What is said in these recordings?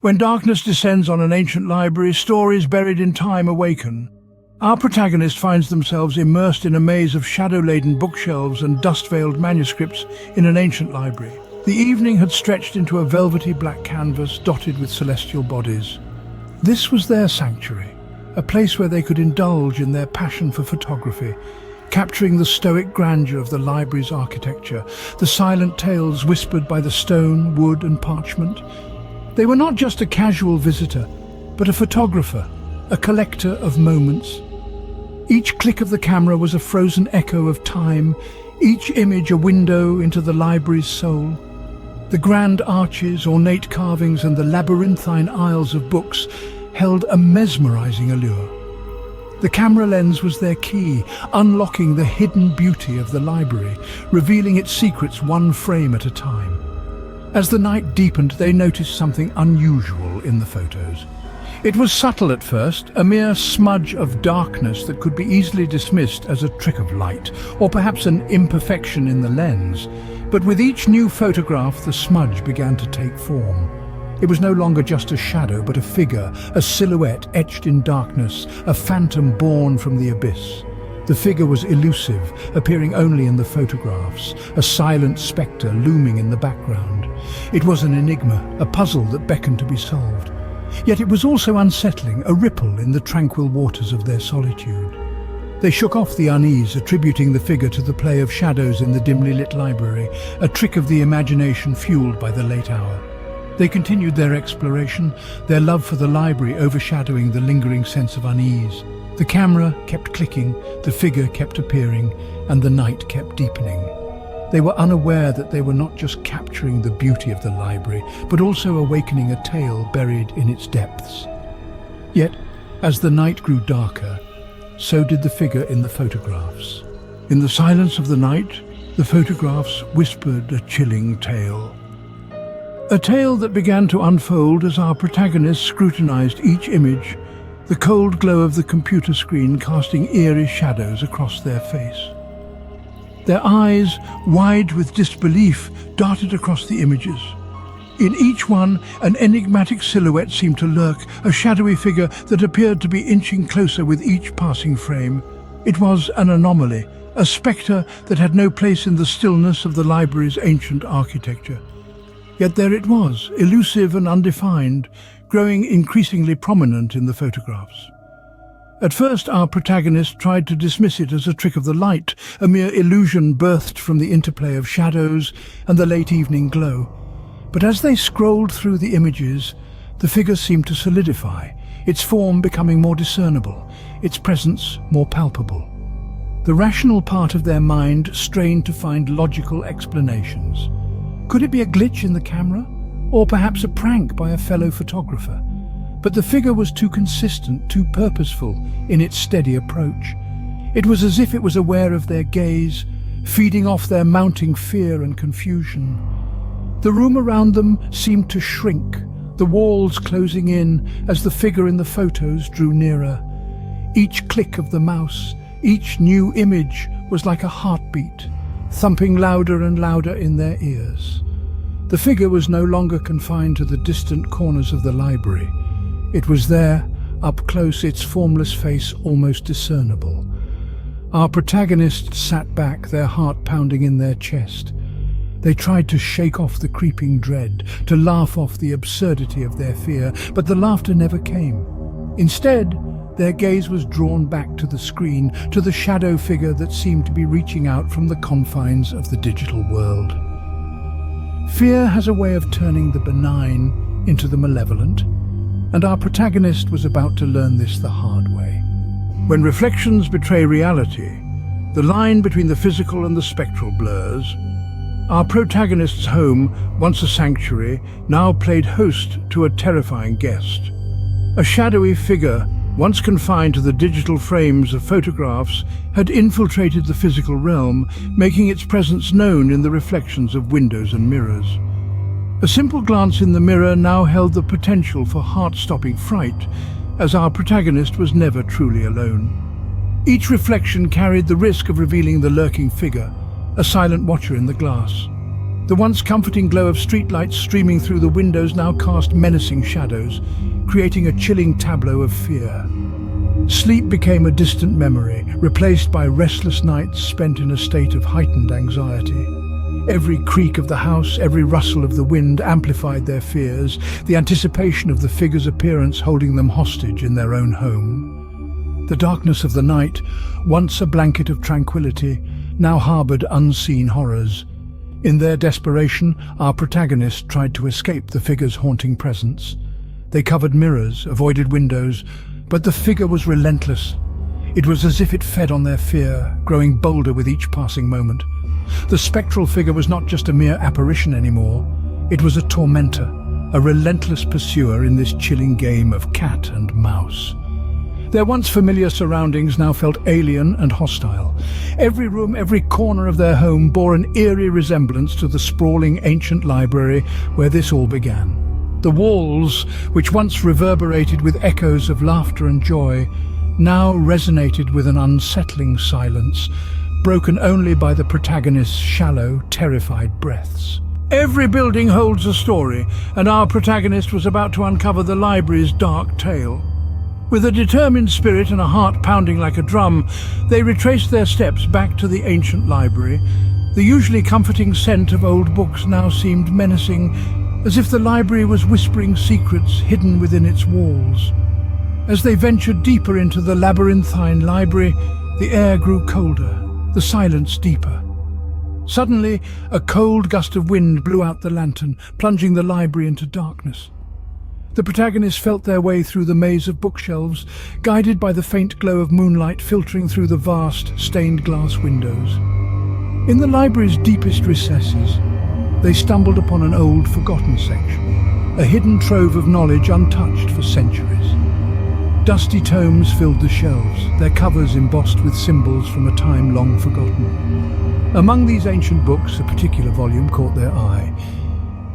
When darkness descends on an ancient library, stories buried in time awaken. Our protagonist finds themselves immersed in a maze of shadow-laden bookshelves and dust-veiled manuscripts in an ancient library. The evening had stretched into a velvety black canvas dotted with celestial bodies. This was their sanctuary, a place where they could indulge in their passion for photography, capturing the stoic grandeur of the library's architecture, the silent tales whispered by the stone, wood and parchment. They were not just a casual visitor, but a photographer, a collector of moments. Each click of the camera was a frozen echo of time, each image a window into the library's soul. The grand arches, ornate carvings and the labyrinthine aisles of books held a mesmerizing allure. The camera lens was their key, unlocking the hidden beauty of the library, revealing its secrets one frame at a time. As the night deepened, they noticed something unusual in the photos. It was subtle at first, a mere smudge of darkness that could be easily dismissed as a trick of light, or perhaps an imperfection in the lens. But with each new photograph, the smudge began to take form. It was no longer just a shadow, but a figure, a silhouette etched in darkness, a phantom born from the abyss. The figure was elusive, appearing only in the photographs, a silent spectre looming in the background. It was an enigma, a puzzle that beckoned to be solved. Yet it was also unsettling, a ripple in the tranquil waters of their solitude. They shook off the unease, attributing the figure to the play of shadows in the dimly lit library, a trick of the imagination fueled by the late hour. They continued their exploration, their love for the library overshadowing the lingering sense of unease. The camera kept clicking, the figure kept appearing, and the night kept deepening. They were unaware that they were not just capturing the beauty of the library, but also awakening a tale buried in its depths. Yet, as the night grew darker, so did the figure in the photographs. In the silence of the night, the photographs whispered a chilling tale. A tale that began to unfold as our protagonists scrutinized each image, the cold glow of the computer screen casting eerie shadows across their face. Their eyes, wide with disbelief, darted across the images. In each one, an enigmatic silhouette seemed to lurk, a shadowy figure that appeared to be inching closer with each passing frame. It was an anomaly, a spectre that had no place in the stillness of the library's ancient architecture. Yet there it was, elusive and undefined, growing increasingly prominent in the photographs. At first, our protagonist tried to dismiss it as a trick of the light, a mere illusion birthed from the interplay of shadows and the late evening glow. But as they scrolled through the images, the figure seemed to solidify, its form becoming more discernible, its presence more palpable. The rational part of their mind strained to find logical explanations. Could it be a glitch in the camera? Or perhaps a prank by a fellow photographer? But the figure was too consistent, too purposeful in its steady approach. It was as if it was aware of their gaze, feeding off their mounting fear and confusion. The room around them seemed to shrink, the walls closing in as the figure in the photos drew nearer. Each click of the mouse, each new image was like a heartbeat, thumping louder and louder in their ears. The figure was no longer confined to the distant corners of the library. It was there, up close, its formless face almost discernible. Our protagonists sat back, their heart pounding in their chest. They tried to shake off the creeping dread, to laugh off the absurdity of their fear, but the laughter never came. Instead, their gaze was drawn back to the screen, to the shadow figure that seemed to be reaching out from the confines of the digital world. Fear has a way of turning the benign into the malevolent, and our protagonist was about to learn this the hard way. When reflections betray reality, the line between the physical and the spectral blurs. Our protagonist's home, once a sanctuary, now played host to a terrifying guest. A shadowy figure, once confined to the digital frames of photographs, had infiltrated the physical realm, making its presence known in the reflections of windows and mirrors. A simple glance in the mirror now held the potential for heart-stopping fright, as our protagonist was never truly alone. Each reflection carried the risk of revealing the lurking figure, a silent watcher in the glass. The once comforting glow of streetlights streaming through the windows now cast menacing shadows, creating a chilling tableau of fear. Sleep became a distant memory, replaced by restless nights spent in a state of heightened anxiety. Every creak of the house, every rustle of the wind amplified their fears, the anticipation of the figure's appearance holding them hostage in their own home. The darkness of the night, once a blanket of tranquility, now harbored unseen horrors. In their desperation, our protagonists tried to escape the figure's haunting presence. They covered mirrors, avoided windows, but the figure was relentless. It was as if it fed on their fear, growing bolder with each passing moment. The spectral figure was not just a mere apparition anymore. It was a tormentor, a relentless pursuer in this chilling game of cat and mouse. Their once familiar surroundings now felt alien and hostile. Every room, every corner of their home bore an eerie resemblance to the sprawling ancient library where this all began. The walls, which once reverberated with echoes of laughter and joy, now resonated with an unsettling silence, broken only by the protagonist's shallow, terrified breaths. Every building holds a story, and our protagonist was about to uncover the library's dark tale. With a determined spirit and a heart pounding like a drum, they retraced their steps back to the ancient library. The usually comforting scent of old books now seemed menacing, as if the library was whispering secrets hidden within its walls. As they ventured deeper into the labyrinthine library, the air grew colder, the silence deeper. Suddenly, a cold gust of wind blew out the lantern, plunging the library into darkness. The protagonists felt their way through the maze of bookshelves, guided by the faint glow of moonlight filtering through the vast, stained glass windows. In the library's deepest recesses, they stumbled upon an old, forgotten section, a hidden trove of knowledge untouched for centuries. Dusty tomes filled the shelves, their covers embossed with symbols from a time long forgotten. Among these ancient books, a particular volume caught their eye.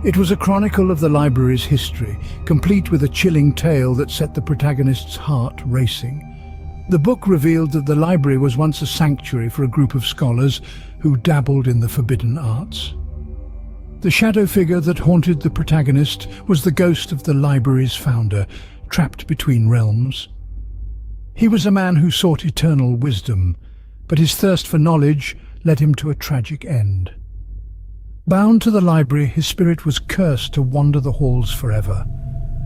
It was a chronicle of the library's history, complete with a chilling tale that set the protagonist's heart racing. The book revealed that the library was once a sanctuary for a group of scholars who dabbled in the forbidden arts. The shadow figure that haunted the protagonist was the ghost of the library's founder, trapped between realms. He was a man who sought eternal wisdom, but his thirst for knowledge led him to a tragic end. Bound to the library, his spirit was cursed to wander the halls forever,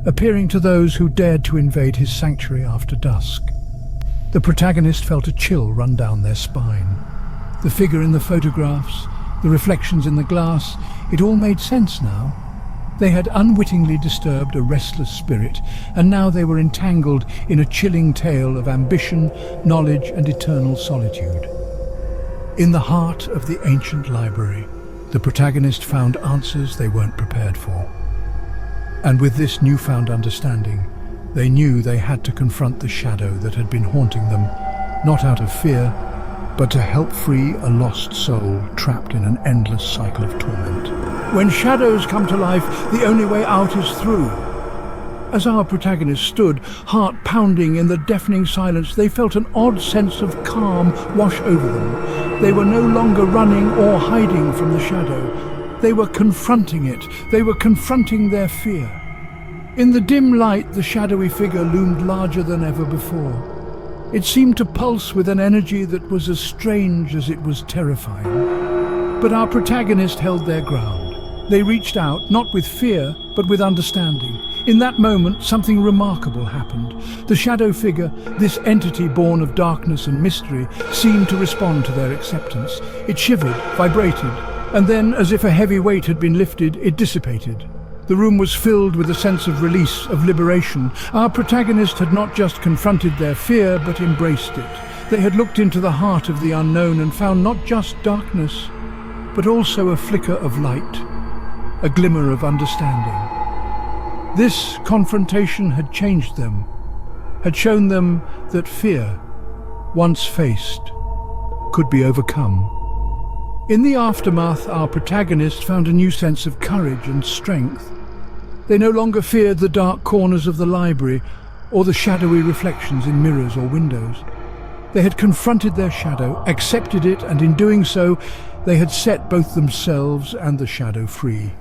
appearing to those who dared to invade his sanctuary after dusk. The protagonist felt a chill run down their spine. The figure in the photographs, the reflections in the glass, it all made sense now. They had unwittingly disturbed a restless spirit, and now they were entangled in a chilling tale of ambition, knowledge, and eternal solitude. In the heart of the ancient library, the protagonist found answers they weren't prepared for. And with this newfound understanding, they knew they had to confront the shadow that had been haunting them, not out of fear, but to help free a lost soul trapped in an endless cycle of torment. When shadows come to life, the only way out is through. As our protagonist stood, heart pounding in the deafening silence, they felt an odd sense of calm wash over them. They were no longer running or hiding from the shadow. They were confronting it. They were confronting their fear. In the dim light, the shadowy figure loomed larger than ever before. It seemed to pulse with an energy that was as strange as it was terrifying. But our protagonist held their ground. They reached out, not with fear, but with understanding. In that moment, something remarkable happened. The shadow figure, this entity born of darkness and mystery, seemed to respond to their acceptance. It shivered, vibrated, and then, as if a heavy weight had been lifted, it dissipated. The room was filled with a sense of release, of liberation. Our protagonist had not just confronted their fear, but embraced it. They had looked into the heart of the unknown and found not just darkness, but also a flicker of light, a glimmer of understanding. This confrontation had changed them, had shown them that fear, once faced, could be overcome. In the aftermath, our protagonist found a new sense of courage and strength. They no longer feared the dark corners of the library or the shadowy reflections in mirrors or windows. They had confronted their shadow, accepted it, and in doing so, They had set both themselves and the shadow free.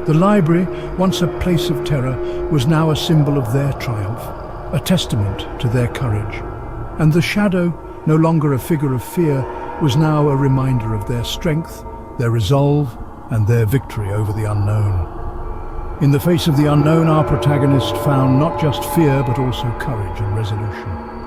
The library, once a place of terror, was now a symbol of their triumph, a testament to their courage. And the shadow, no longer a figure of fear, was now a reminder of their strength, their resolve, and their victory over the unknown. In the face of the unknown, our protagonist found not just fear but also courage and resolution.